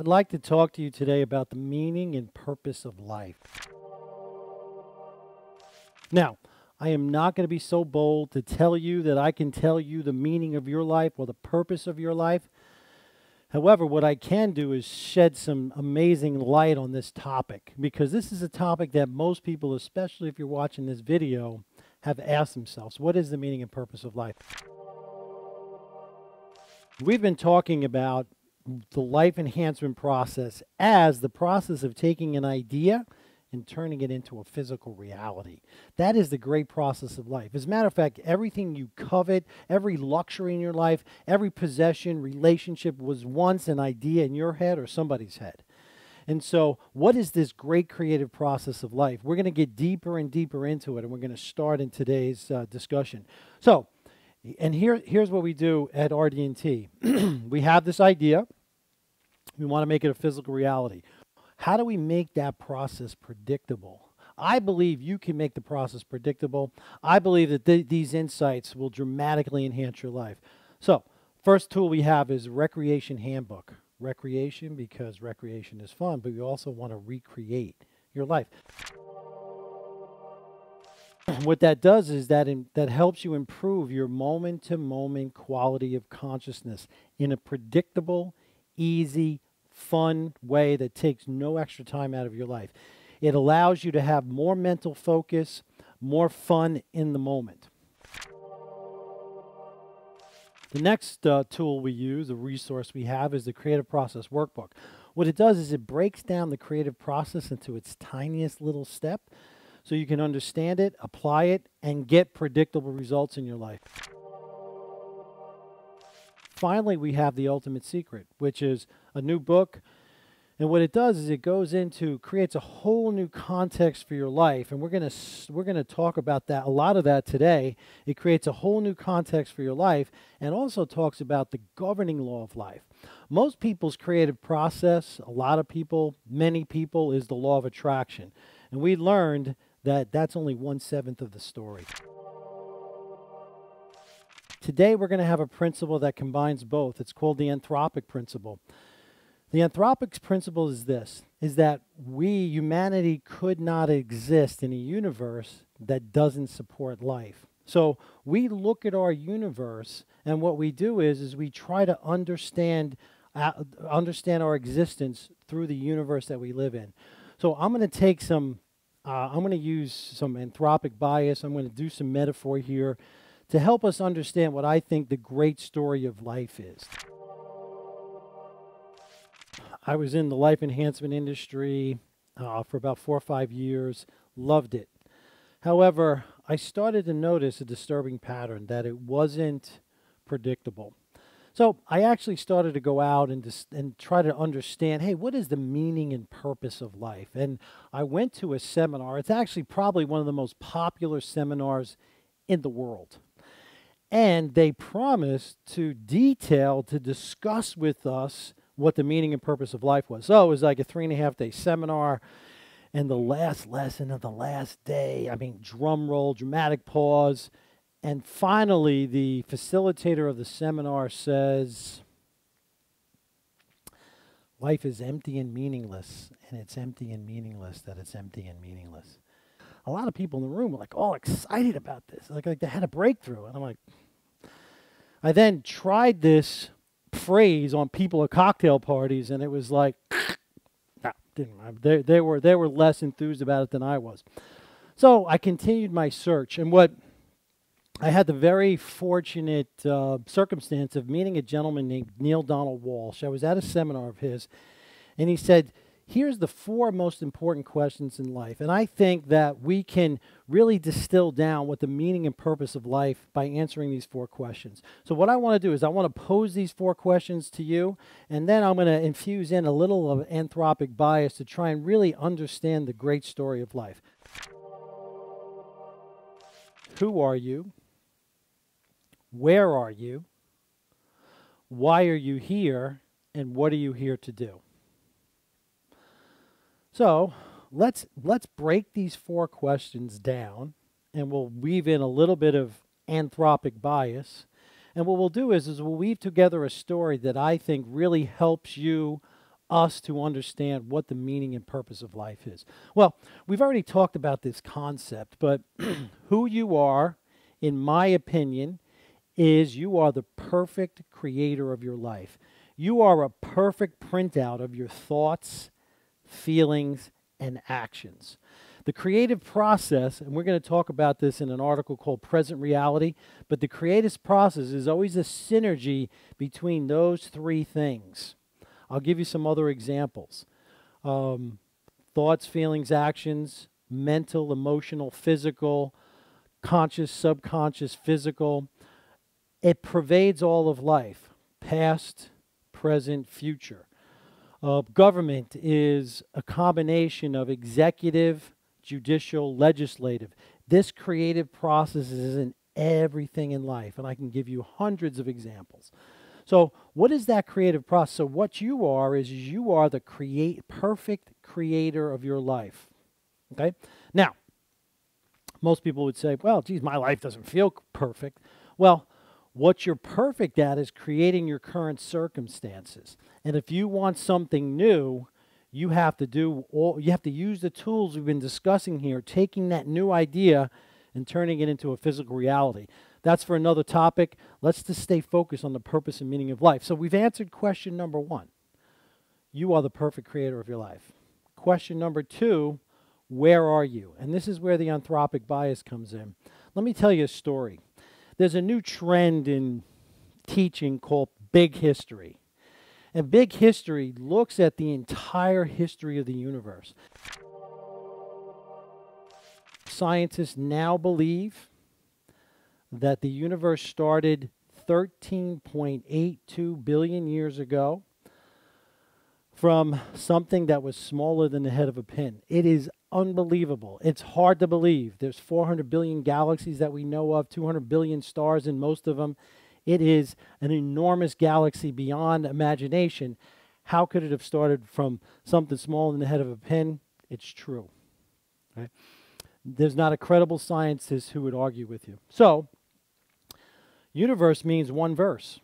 I'd like to talk to you today about the meaning and purpose of life. Now, I am not going to be so bold to tell you that I can tell you the meaning of your life or the purpose of your life. However, what I can do is shed some amazing light on this topic, because this is a topic that most people, especially if you're watching this video, have asked themselves. What is the meaning and purpose of life? We've been talking about the life enhancement process as the process of taking an idea and turning it into a physical reality. That is the great process of life. As a matter of fact, everything you covet, every luxury in your life, every possession, relationship was once an idea in your head or somebody's head. And so what is this great creative process of life? We're going to get deeper and deeper into it, and we're going to start in today's discussion. So, and here's what we do at RD&T. We have this idea. We want to make it a physical reality. How do we make that process predictable? I believe you can make the process predictable. I believe that these insights will dramatically enhance your life. So, first tool we have is Recreation Handbook. Recreation, because recreation is fun, but we also want to recreate your life. What that does is that helps you improve your moment-to-moment quality of consciousness in a predictable, easy, fun way that takes no extra time out of your life. It allows you to have more mental focus, more fun in the moment. The next tool we use, a resource we have, is the Creative Process Workbook. What it does is it breaks down the creative process into its tiniest little step so you can understand it, apply it, and get predictable results in your life. Finally, we have The Ultimate Secret, which is a new book. And what it does is it goes into, creates a whole new context for your life. And we're going to talk about that, a lot of that today. It creates a whole new context for your life and also talks about the governing law of life. Most people's creative process, a lot of people, many people, is the law of attraction. And we learned that that's only 1/7 of the story. Today we're going to have a principle that combines both. It's called the Theanthropic Principle. The Anthropic Principle is this, is that humanity could not exist in a universe that doesn't support life. So we look at our universe, and what we do is we try to understand our existence through the universe that we live in. So I'm going to take I'm going to use some anthropic bias. I'm going to do some metaphor here to help us understand what I think the great story of life is. I was in the life enhancement industry for about 4 or 5 years, loved it. However, I started to notice a disturbing pattern, that it wasn't predictable. So I actually started to go out and try to understand, hey, what is the meaning and purpose of life? And I went to a seminar. It's actually probably one of the most popular seminars in the world. And they promised to discuss with us what the meaning and purpose of life was. So it was like a 3.5-day seminar, and the last lesson of the last day, I mean, drum roll, dramatic pause, and finally the facilitator of the seminar says, life is empty and meaningless, and it's empty and meaningless that it's empty and meaningless. A lot of people in the room were like all excited about this, like they had a breakthrough, and I'm like, I then tried this phrase on people at cocktail parties, and it was like, no, didn't. They were less enthused about it than I was. So I continued my search, and I had the very fortunate circumstance of meeting a gentleman named Neil Donald Walsh. I was at a seminar of his, and he said, here's the 4 most important questions in life. And I think that we can really distill down what the meaning and purpose of life by answering these 4 questions. So what I want to do is I want to pose these 4 questions to you, and then I'm going to infuse in a little of anthropic bias to try and really understand the great story of life. Who are you? Where are you? Why are you here? And what are you here to do? So let's break these 4 questions down, and we'll weave in a little bit of anthropic bias. And what we'll do is we'll weave together a story that I think really helps you us to understand what the meaning and purpose of life is? Well, we've already talked about this concept, but who you are, in my opinion, is you are the perfect creator of your life. You are a perfect printout of your thoughts, feelings, and actions. The creative process, and we're going to talk about this in an article called Present Reality, but the creative process is always a synergy between those three things. I'll give you some other examples. Thoughts, feelings, actions, mental, emotional, physical, conscious, subconscious, physical. It pervades all of life, past, present, future. Government is a combination of executive, judicial, legislative. This creative process is in everything in life, and I can give you hundreds of examples. So what is that creative process? So what you are is you are the perfect creator of your life. Okay? Now, most people would say, well, geez, my life doesn't feel perfect. Well, what you're perfect at is creating your current circumstances. And if you want something new, you have to use the tools we've been discussing here, taking that new idea and turning it into a physical reality. That's for another topic. Let's just stay focused on the purpose and meaning of life. So we've answered question number 1. You are the perfect creator of your life. Question number 2, where are you? And this is where the anthropic bias comes in. Let me tell you a story. There's a new trend in teaching called big history. And big history looks at the entire history of the universe. Scientists now believe that the universe started 13.82 billion years ago from something that was smaller than the head of a pin. It is unbelievable. It's hard to believe. There's 400 billion galaxies that we know of, 200 billion stars in most of them. It is an enormous galaxy beyond imagination. How could it have started from something smaller than the head of a pin? It's true. Right? There's not a credible scientist who would argue with you. So, universe means one verse.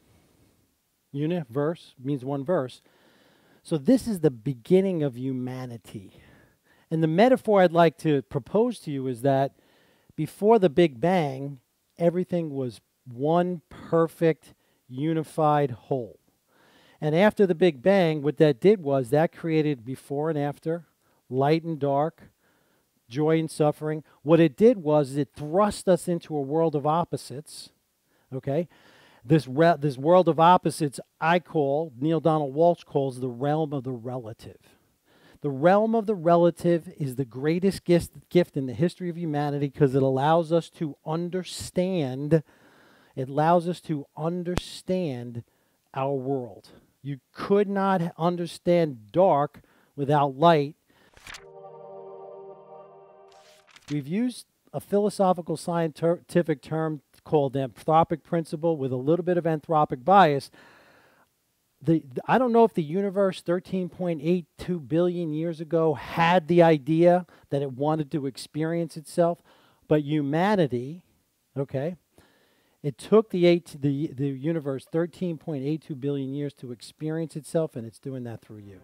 Universe means one verse. So this is the beginning of humanity. And the metaphor I'd like to propose to you is that before the Big Bang, everything was one perfect, unified whole. And after the Big Bang, what that did was that created before and after, light and dark, joy and suffering. What it did was it thrust us into a world of opposites. Okay? This world of opposites Neil Donald Walsh calls the realm of the relative. The realm of the relative is the greatest gift in the history of humanity because it allows us to understand. It allows us to understand our world. You could not understand dark without light. We've used a philosophical scientific term called the Theanthropic Principle with a little bit of anthropic bias. I don't know if the universe 13.82 billion years ago had the idea that it wanted to experience itself, but humanity, okay, it took the universe 13.82 billion years to experience itself, and it's doing that through you.